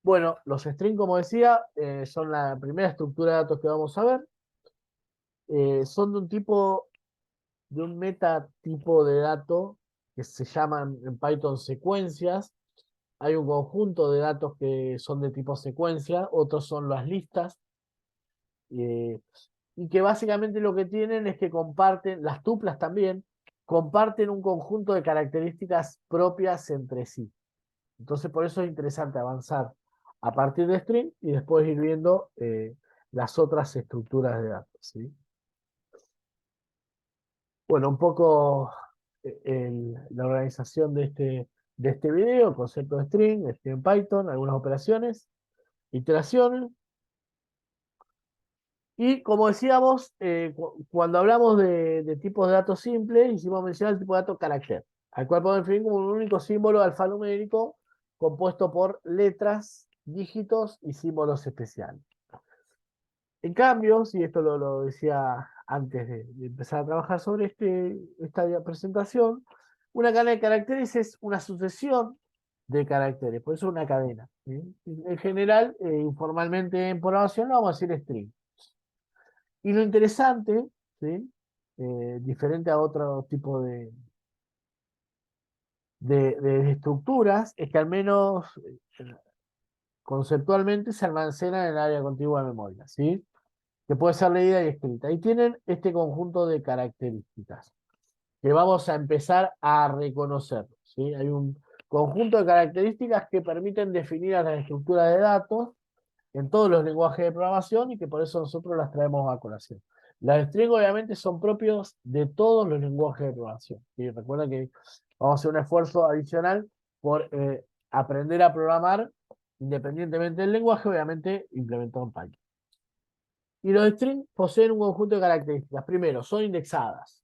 Bueno, los strings, como decía, son la primera estructura de datos que vamos a ver. Son de un metatipo de dato que se llaman en Python secuencias. Hay un conjunto de datos que son de tipo secuencia, otros son las listas, eh, y que básicamente lo que tienen es que comparten, las tuplas también, comparten un conjunto de características propias entre sí. Entonces, por eso es interesante avanzar a partir de string y después ir viendo las otras estructuras de datos, ¿sí? Bueno, un poco la organización de este video, concepto de string en Python, algunas operaciones, iteraciones. Y como decíamos, cuando hablamos de tipos de datos simples, hicimos mención al tipo de dato carácter, al cual podemos definir como un único símbolo alfanumérico compuesto por letras, dígitos y símbolos especiales. En cambio, si esto lo decía antes de empezar a trabajar sobre esta presentación, una cadena de caracteres es una sucesión de caracteres, por eso es una cadena, ¿sí? En general, informalmente en programación lo vamos a decir string. Y lo interesante, ¿sí? Diferente a otro tipo de estructuras, es que al menos conceptualmente se almacena en el área contigua de memoria, ¿sí? Que puede ser leída y escrita. Y tienen este conjunto de características que vamos a empezar a reconocer, ¿sí? Hay un conjunto de características que permiten definir a la estructura de datos en todos los lenguajes de programación y que por eso nosotros las traemos a colación. Las strings obviamente son propios de todos los lenguajes de programación. Y recuerda que vamos a hacer un esfuerzo adicional por aprender a programar independientemente del lenguaje, obviamente implementado en Python. Y los strings poseen un conjunto de características. Primero, son indexadas.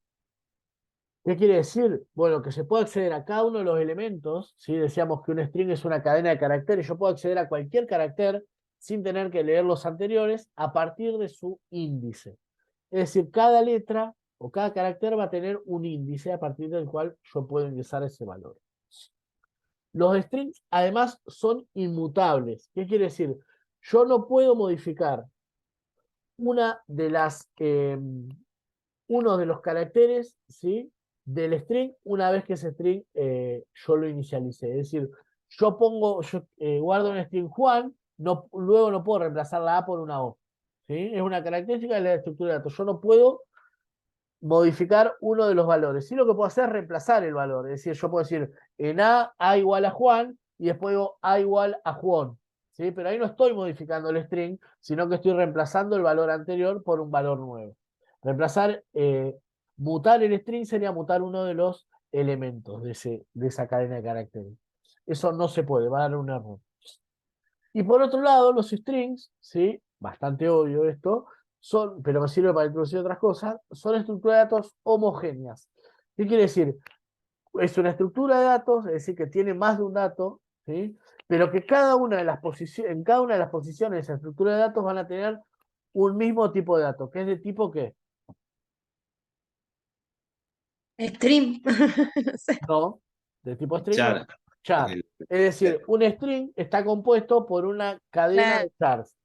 ¿Qué quiere decir? Bueno, que se puede acceder a cada uno de los elementos, ¿sí? Decíamos que un string es una cadena de caracteres, yo puedo acceder a cualquier carácter sin tener que leer los anteriores a partir de su índice. Es decir, cada letra o cada carácter va a tener un índice a partir del cual yo puedo ingresar ese valor. Los strings además son inmutables. ¿Qué quiere decir? Yo no puedo modificar una de las uno de los caracteres, ¿sí? Del string una vez que ese string yo lo inicialicé. Es decir, yo guardo un string Juan, luego no puedo reemplazar la A por una O. ¿Sí? Es una característica de la estructura de datos. Yo no puedo modificar uno de los valores. Sí, lo que puedo hacer es reemplazar el valor. Es decir, yo puedo decir en A igual a Juan y después digo A igual a Juan. ¿Sí? Pero ahí no estoy modificando el string, sino que estoy reemplazando el valor anterior por un valor nuevo. Reemplazar, mutar el string sería mutar uno de los elementos de esa cadena de caracteres. Eso no se puede, va a dar un error. Y por otro lado, los strings, ¿sí? Bastante obvio esto, pero me sirve para introducir otras cosas, son estructuras de datos homogéneas. ¿Qué quiere decir? Es una estructura de datos, es decir, que tiene más de un dato, ¿sí? Pero que cada una de las en cada una de las posiciones de esa estructura de datos van a tener un mismo tipo de datos, que es de tipo ¿qué? Stream. No sé. No, de tipo string no, Char. char. El- Es decir, un string está compuesto por una cadena Claro. de chars.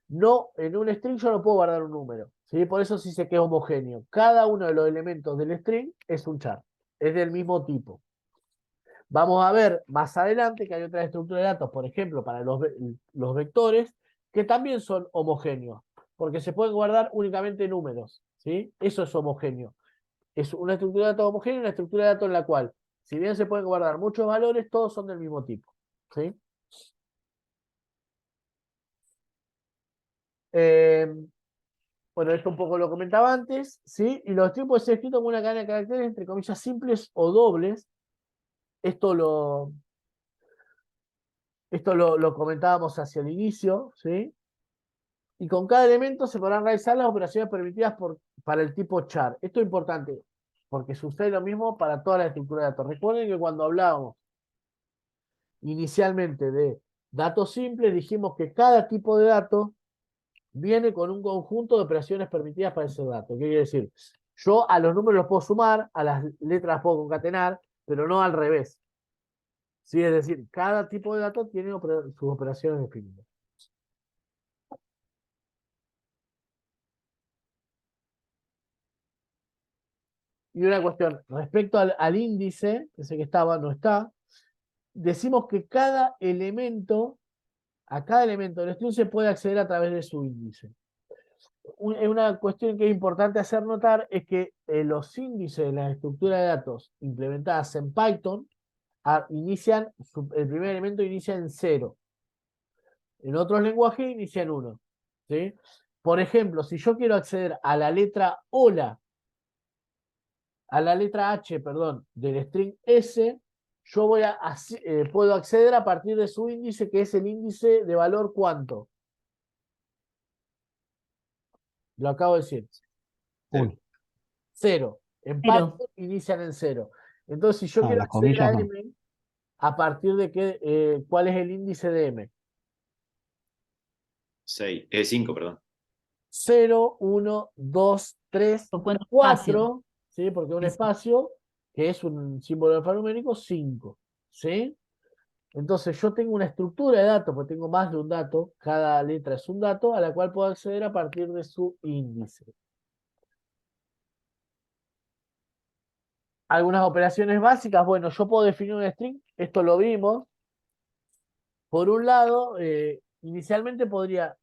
No, en un string yo no puedo guardar un número, ¿sí? Por eso sí se queda homogéneo. Cada uno de los elementos del string es un char, es del mismo tipo. Vamos a ver más adelante que hay otras estructuras de datos, por ejemplo, para los vectores, que también son homogéneos, porque se pueden guardar únicamente números, ¿sí? Eso es homogéneo. Es una estructura de datos homogénea, una estructura de datos en la cual, si bien se pueden guardar muchos valores, todos son del mismo tipo, ¿sí? Eh, bueno, esto un poco lo comentaba antes, ¿sí? Y los tipos pueden ser escritos como una cadena de caracteres, entre comillas, simples o dobles. Esto lo, lo comentábamos hacia el inicio, ¿sí? Y con cada elemento se podrán realizar las operaciones permitidas para el tipo char. Esto es importante, porque sucede lo mismo para toda la estructura de datos. Recuerden que cuando hablábamos inicialmente de datos simples, dijimos que cada tipo de dato viene con un conjunto de operaciones permitidas para ese dato. ¿Qué quiere decir? Yo a los números los puedo sumar, a las letras las puedo concatenar, pero no al revés. ¿sí? Es decir, cada tipo de dato tiene sus operaciones definidas. Y una cuestión, respecto al índice, ese que estaba, no está, decimos que a cada elemento del string se puede acceder a través de su índice. Una cuestión que es importante hacer notar es que los índices de la estructura de datos implementadas en Python el primer elemento inicia en 0. En otros lenguajes inicia en 1. ¿Sí? Por ejemplo, si yo quiero acceder a la letra hola, a la letra H, perdón, del string S, yo puedo acceder a partir de su índice, que es el índice de valor ¿cuánto? Lo acabo de decir. 1. 0. En Pero, Python inician en 0. Entonces, si yo Ah, quiero las acceder comillas a no. M, ¿a partir de qué? ¿Cuál es el índice de M? 6, 5, perdón. 0, 1, 2, 3, o cuánto espacio. 4, ¿sí? Porque un Eso. espacio, que es un símbolo alfanumérico, 5. ¿Sí? Entonces yo tengo una estructura de datos, porque tengo más de un dato, cada letra es un dato, a la cual puedo acceder a partir de su índice. Algunas operaciones básicas, bueno, yo puedo definir un string, esto lo vimos. Por un lado, inicialmente podría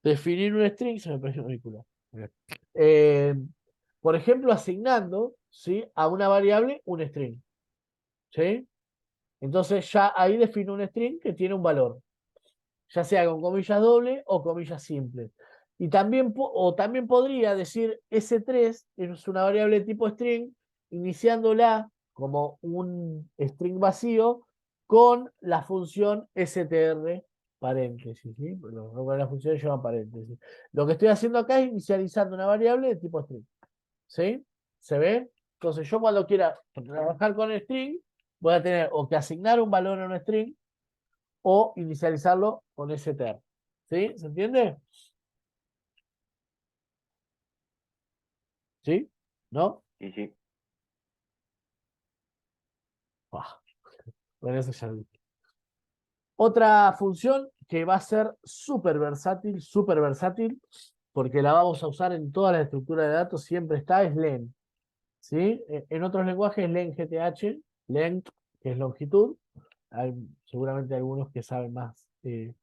definir un string, se me perdió un vehículo. Eh, por ejemplo, asignando, ¿sí?, a una variable un string. ¿Sí? Entonces ya ahí defino un string que tiene un valor, ya sea con comillas dobles o comillas simples. Y también, también podría decir S3 es una variable de tipo string, iniciándola como un string vacío con la función str paréntesis. ¿Sí? La función lleva paréntesis. Lo que estoy haciendo acá es inicializando una variable de tipo string. ¿Sí? ¿Se ve? Entonces yo cuando quiera trabajar con el string, voy a tener o que asignar un valor a un string o inicializarlo con str. ¿Sí? ¿Se entiende? ¿Sí? ¿No? Sí, sí. Ah, bueno, eso ya lo dije. Otra función que va a ser súper versátil, porque la vamos a usar en toda la estructura de datos, siempre está, es len. ¿Sí? En otros lenguajes, length, length, que es longitud. Hay seguramente algunos que saben más de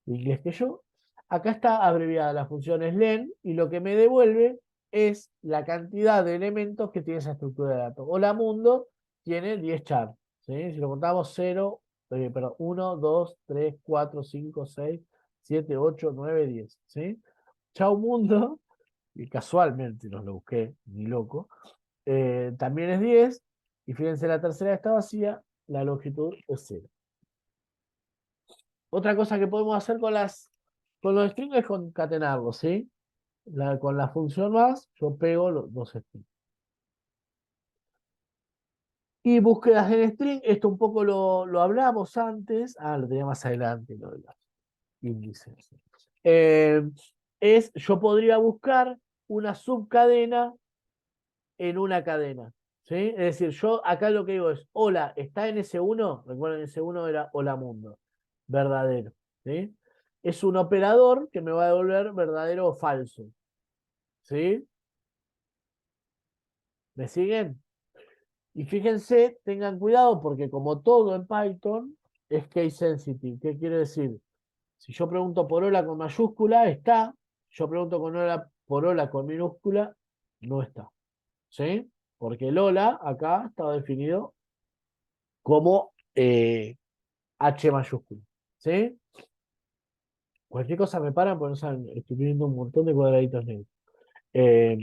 inglés que yo. Acá está abreviada la función es len y lo que me devuelve es la cantidad de elementos que tiene esa estructura de datos. Hola mundo tiene 10 char. ¿Sí? Si lo contamos 0, perdón, 1, 2, 3, 4, 5, 6, 7, 8, 9, 10. ¿Sí? Chau mundo, y casualmente no lo busqué, ni loco, también es 10, y fíjense, la tercera está vacía, la longitud es 0. Otra cosa que podemos hacer con los strings es concatenarlos, ¿sí? Con la función más, yo pego los dos strings. Y búsquedas en string, esto un poco lo hablamos antes, lo tenía más adelante, lo de los índices. Yo podría buscar una subcadena en una cadena. ¿Sí? Es decir, yo acá lo que digo es, hola, ¿está en S1? Recuerden, S1 era hola mundo. Verdadero. ¿Sí? Es un operador que me va a devolver verdadero o falso. ¿Sí? ¿Me siguen? Y fíjense, tengan cuidado porque como todo en Python es case sensitive. ¿Qué quiere decir? Si yo pregunto por hola con mayúscula, está. Yo pregunto por hola con minúscula, no está. ¿Sí? Porque el hola acá estaba definido como H mayúscula. ¿Sí? Cualquier cosa me paran porque no saben, estoy viendo un montón de cuadraditos negros.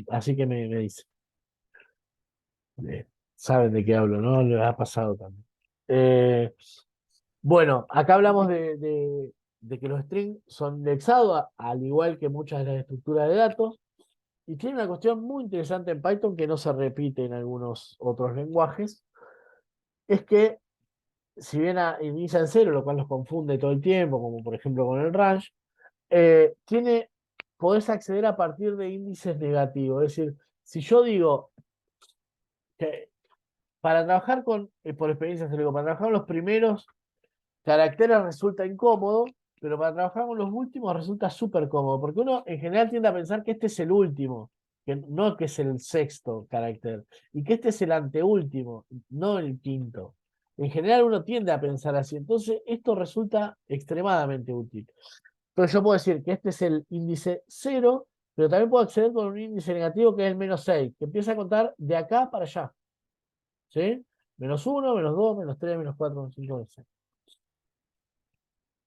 Así que me dice. Saben de qué hablo, ¿no? Les ha pasado también. Bueno, acá hablamos de que los strings son indexados, al igual que muchas de las estructuras de datos, y tiene una cuestión muy interesante en Python que no se repite en algunos otros lenguajes, es que si bien inicia en cero, lo cual nos confunde todo el tiempo, como por ejemplo con el range, podés acceder a partir de índices negativos. Es decir, si yo digo que para trabajar con, por experiencia se lo digo, para trabajar con los primeros caracteres resulta incómodo, pero para trabajar con los últimos resulta súper cómodo, porque uno en general tiende a pensar que este es el último, que no que es el sexto carácter, y que este es el anteúltimo, no el quinto. En general uno tiende a pensar así, entonces esto resulta extremadamente útil. Entonces yo puedo decir que este es el índice cero, pero también puedo acceder con un índice negativo que es el -6, que empieza a contar de acá para allá. ¿Sí? -1, -2, -3, -4, -5, -6.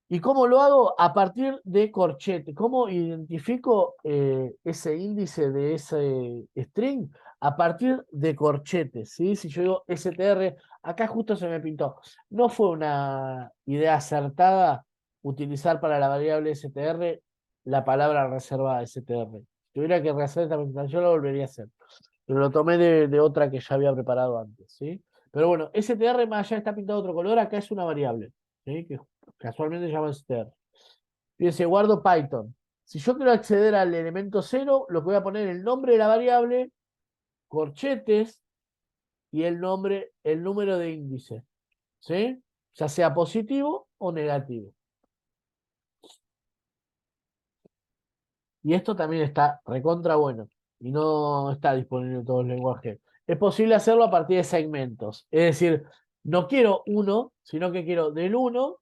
¿Y cómo lo hago? A partir de corchete. ¿Cómo identifico ese índice de ese string? A partir de corchetes, ¿sí? Si yo digo str, acá justo se me pintó. No fue una idea acertada utilizar para la variable str la palabra reservada str. Si tuviera que rehacer esta presentación, yo lo volvería a hacer. Pero lo tomé de otra que ya había preparado antes, ¿sí? Pero bueno, str más allá está pintado de otro color, acá es una variable, ¿sí? Que casualmente se llama str. Fíjense, guardo Python. Si yo quiero acceder al elemento 0, lo que voy a poner es el nombre de la variable, corchetes y el nombre, el número de índice, ¿sí? Ya sea positivo o negativo. Y esto también está recontra bueno y no está disponible en todos los lenguajes. Es posible hacerlo a partir de segmentos. Es decir, no quiero 1, sino que quiero del 1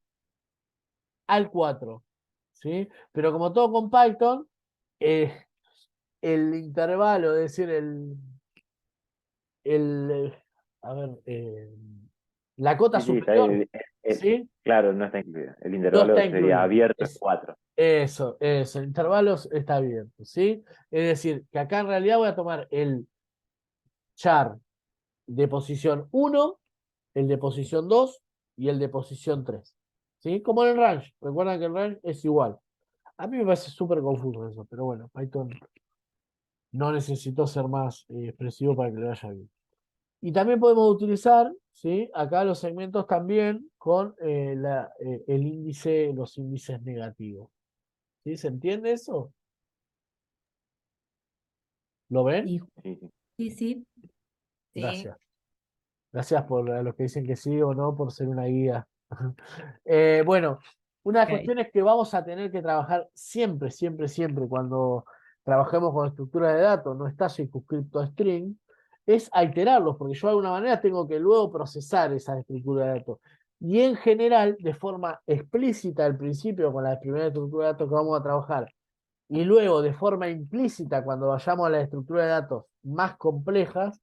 al 4. ¿Sí? Pero como todo con Python, eh, el intervalo, es decir, a ver, la cota Sí, sí, está superior, ¿sí? claro, no está incluido. El No está intervalo sería incluido. abierto en 4. Eso, intervalos está abierto, ¿sí? Es decir, que acá en realidad voy a tomar el char de posición 1, el de posición 2 y el de posición 3. ¿Sí? Como en el range. Recuerdan que el range es igual. A mí me parece súper confuso eso, pero bueno, Python no necesitó ser más expresivo para que le vaya bien. Y también podemos utilizar, ¿sí? Acá los segmentos también con el índice, los índices negativos. ¿Sí? ¿Se entiende eso? ¿Lo ven? Sí, Sí, sí. sí, sí, sí. Gracias. Gracias por a los que dicen que sí o no, por ser una guía. Bueno, una de las Ok. cuestiones que vamos a tener que trabajar siempre, siempre, siempre cuando trabajemos con estructuras de datos, no está circunscripto a string, es alterarlos, porque yo de alguna manera tengo que luego procesar esa estructura de datos. Y en general, de forma explícita al principio, con la primera estructura de datos que vamos a trabajar, y luego de forma implícita cuando vayamos a la estructura de datos más complejas,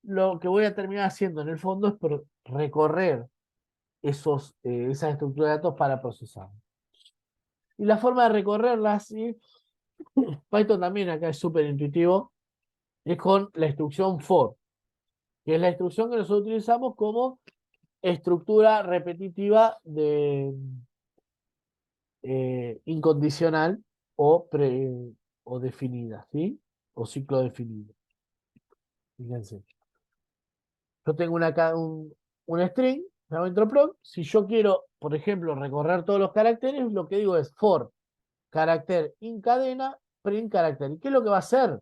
lo que voy a terminar haciendo en el fondo es recorrer esas estructuras de datos para procesar. Y la forma de recorrerlas, ¿sí? Python también acá es súper intuitivo, es con la instrucción for, que es la instrucción que nosotros utilizamos como estructura repetitiva de incondicional o definida, ¿sí? O ciclo definido. Fíjense. Yo tengo un string, se llama introprog. Si yo quiero, por ejemplo, recorrer todos los caracteres, lo que digo es for carácter incadena, print carácter. ¿Y qué es lo que va a hacer?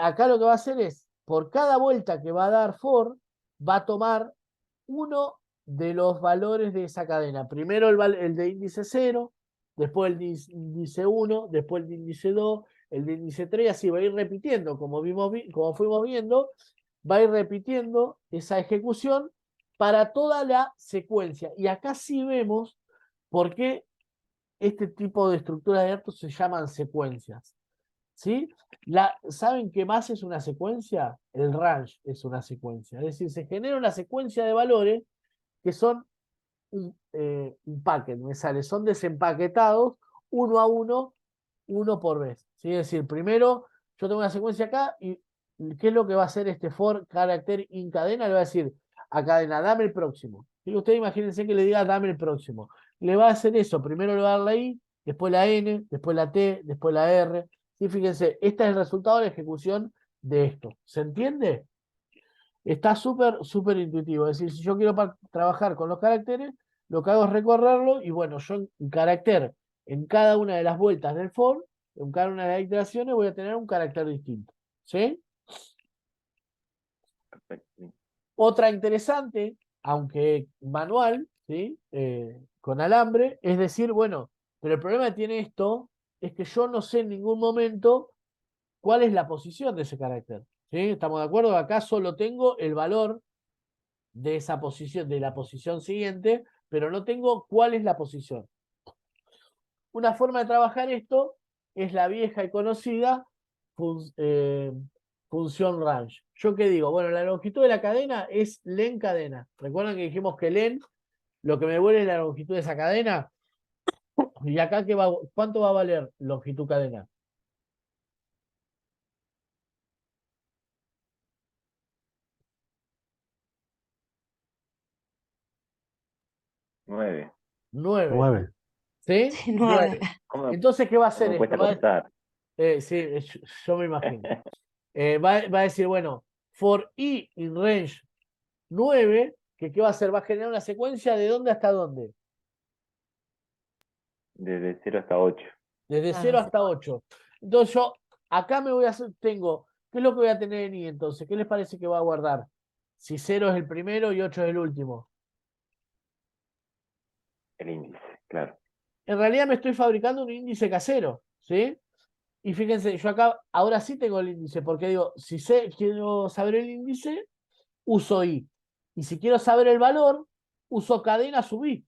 Acá lo que va a hacer es, por cada vuelta que va a dar for, va a tomar uno de los valores de esa cadena. Primero el de índice 0, después el de índice 1, después el de índice 2, el de índice 3, y así va a ir repitiendo, como fuimos viendo, va a ir repitiendo esa ejecución para toda la secuencia. Y acá sí vemos por qué este tipo de estructuras de datos se llaman secuencias. ¿Sí? ¿Saben qué más es una secuencia? El range es una secuencia. Es decir, se genera una secuencia de valores que son un packet, me sale, son desempaquetados uno a uno, uno por vez. ¿Sí? Es decir, primero yo tengo una secuencia acá y ¿qué es lo que va a hacer este for carácter incadena? Le va a decir a cadena, dame el próximo. Y ustedes imagínense que le diga dame el próximo. Le va a hacer eso, primero le va a dar la I, después la N, después la T, después la R. Y fíjense, este es el resultado de la ejecución de esto. ¿Se entiende? Está súper, súper intuitivo. Es decir, si yo quiero trabajar con los caracteres, lo que hago es recorrerlo y bueno, yo en carácter, en cada una de las vueltas del for, en cada una de las iteraciones voy a tener un carácter distinto. ¿Sí? Perfecto. Sí. Otra interesante, aunque manual, ¿sí? Con alambre, es decir, bueno, pero el problema que tiene esto es que yo no sé en ningún momento cuál es la posición de ese carácter. ¿Sí? ¿Estamos de acuerdo? Acá solo tengo el valor de esa posición, de la posición siguiente, pero no tengo cuál es la posición. Una forma de trabajar esto es la vieja y conocida función range. ¿Yo qué digo? Bueno, la longitud de la cadena es len cadena. ¿Recuerdan que dijimos que len lo que me vuelve es la longitud de esa cadena? Y acá, ¿cuánto va a valer longitud cadena? Nueve. 9. 9. ¿Sí? Sí, 9. 9. ¿Cómo, Entonces, ¿qué va a cómo hacer me esto? cuesta contar? Sí, yo me imagino. Va a decir, bueno, for i in range 9, que ¿qué va a hacer? Va a generar una secuencia de dónde hasta dónde. Desde 0 hasta 8. Desde Claro, 0 sí. hasta 8. Entonces yo acá me voy a hacer, tengo, ¿qué es lo que voy a tener en i entonces? ¿Qué les parece que va a guardar? Si 0 es el primero y 8 es el último. El índice, claro. En realidad me estoy fabricando un índice casero, ¿sí? Y fíjense, yo acá ahora sí tengo el índice, porque digo, si quiero saber el índice, uso i. Y si quiero saber el valor, uso cadena sub i.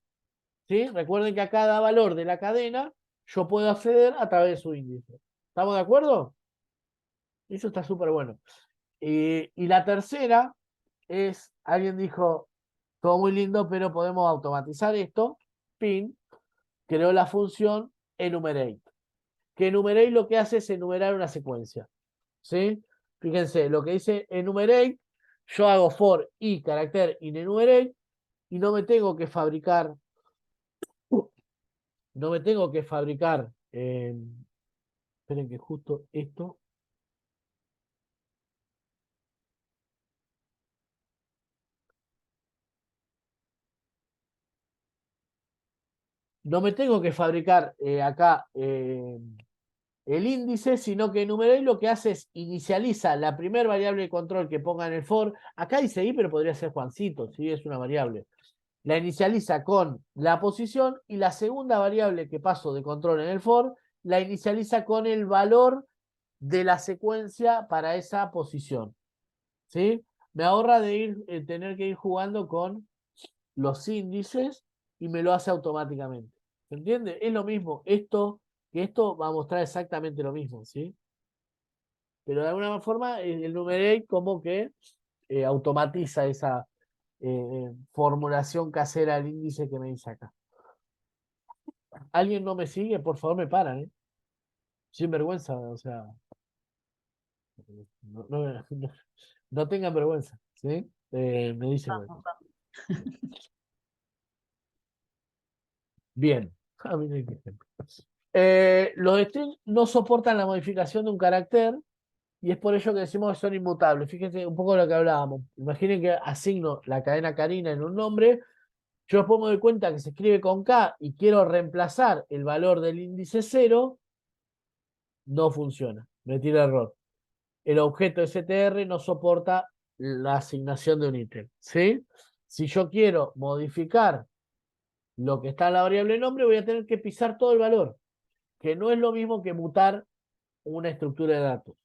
¿Sí? Recuerden que a cada valor de la cadena yo puedo acceder a través de su índice. ¿Estamos de acuerdo? Eso está súper bueno. Y la tercera es, alguien dijo, todo muy lindo, pero podemos automatizar esto. Pin creó la función enumerate. Que enumerate lo que hace es enumerar una secuencia. ¿Sí? Fíjense, lo que dice enumerate, yo hago for i carácter in enumerate y no me tengo que fabricar, esperen que justo esto, no me tengo que fabricar acá el índice, sino que enumerate lo que hace es inicializa la primera variable de control que ponga en el for. Acá dice i, pero podría ser Juancito, si es una variable. La inicializa con la posición y la segunda variable que paso de control en el for la inicializa con el valor de la secuencia para esa posición. ¿Sí? Me ahorra de tener que ir jugando con los índices y me lo hace automáticamente. ¿Se entiende? Es lo mismo. Esto va a mostrar exactamente lo mismo, ¿sí? Pero de alguna forma el numerate como que automatiza esa formulación casera del índice que me dice acá. ¿Alguien no me sigue? Por favor me paran, ¿eh? Sin vergüenza, o sea, no tengan vergüenza, ¿sí? Me dicen, bueno. Bien. Ah, miren qué ejemplo. Los strings no soportan la modificación de un carácter y es por ello que decimos que son inmutables. Fíjense un poco lo que hablábamos. Imaginen que asigno la cadena Karina en un nombre. Yo después me doy cuenta que se escribe con K y quiero reemplazar el valor del índice 0, no funciona. Me tira error. El objeto str no soporta la asignación de un ítem. ¿Sí? Si yo quiero modificar lo que está en la variable nombre, voy a tener que pisar todo el valor, que no es lo mismo que mutar una estructura de datos,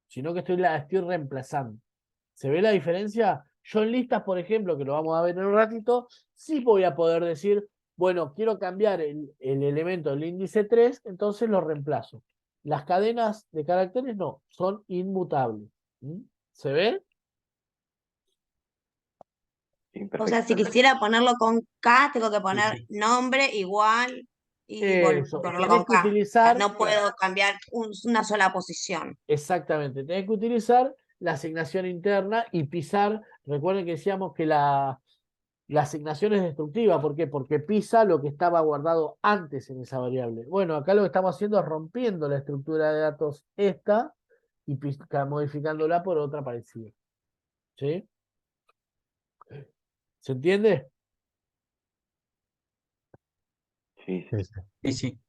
sino que la estoy reemplazando. ¿Se ve la diferencia? Yo en listas, por ejemplo, que lo vamos a ver en un ratito, sí voy a poder decir, bueno, quiero cambiar el elemento del índice 3, entonces lo reemplazo. Las cadenas de caracteres no, son inmutables. ¿Mm? ¿Se ve? Sí, O sea, si perfecto. quisiera ponerlo con K, tengo que poner Sí. nombre igual y Eso, ponerlo tenés con que K. O sea, utilizar, no puedo cambiar una sola posición. exactamente, tenés que utilizar la asignación interna y pisar, recuerden que decíamos que la asignación es destructiva. ¿Por qué? Porque pisa lo que estaba guardado antes en esa variable. Bueno, acá lo que estamos haciendo es rompiendo la estructura de datos esta y modificándola por otra parecida. ¿Sí? ¿Se entiende? Sí, sí. Sí, sí. Sí, sí.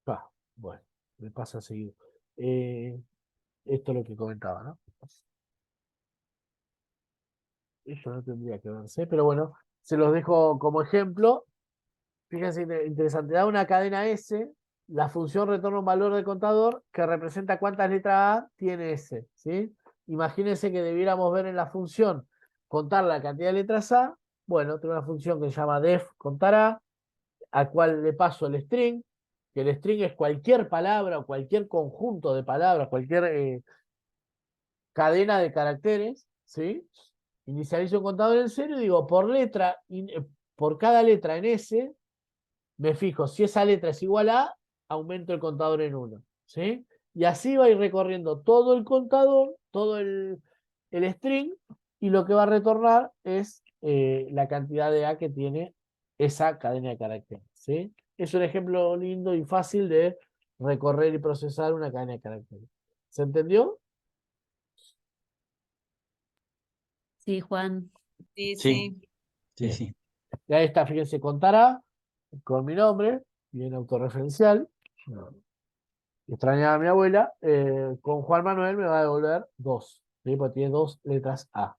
Ah, bueno, me pasa seguido. Esto es lo que comentaba, ¿no? eso no tendría que verse, pero bueno, se los dejo como ejemplo. Fíjense, interesante, da una cadena S, la función retorna un valor del contador que representa cuántas letras A tiene S, ¿sí? Imagínense que debiéramos ver en la función contar la cantidad de letras A. Bueno, tengo una función que se llama def contar A, al cual le paso el string, que el string es cualquier palabra o cualquier conjunto de palabras, cualquier cadena de caracteres, ¿sí? Inicializo un contador en cero y digo, por cada letra en S, me fijo, si esa letra es igual a, aumento el contador en 1, ¿sí? Y así va a ir recorriendo todo el contador, todo el string, y lo que va a retornar es la cantidad de A que tiene esa cadena de caracteres, ¿sí? Es un ejemplo lindo y fácil de recorrer y procesar una cadena de caracteres. ¿Se entendió? Sí, Juan. Sí, Sí. sí. sí. Bien. Sí. Y ahí está, fíjense, contará con mi nombre, bien autorreferencial. No, extrañaba a mi abuela. Con Juan Manuel me va a devolver 2, ¿sí? Porque tiene 2 letras A.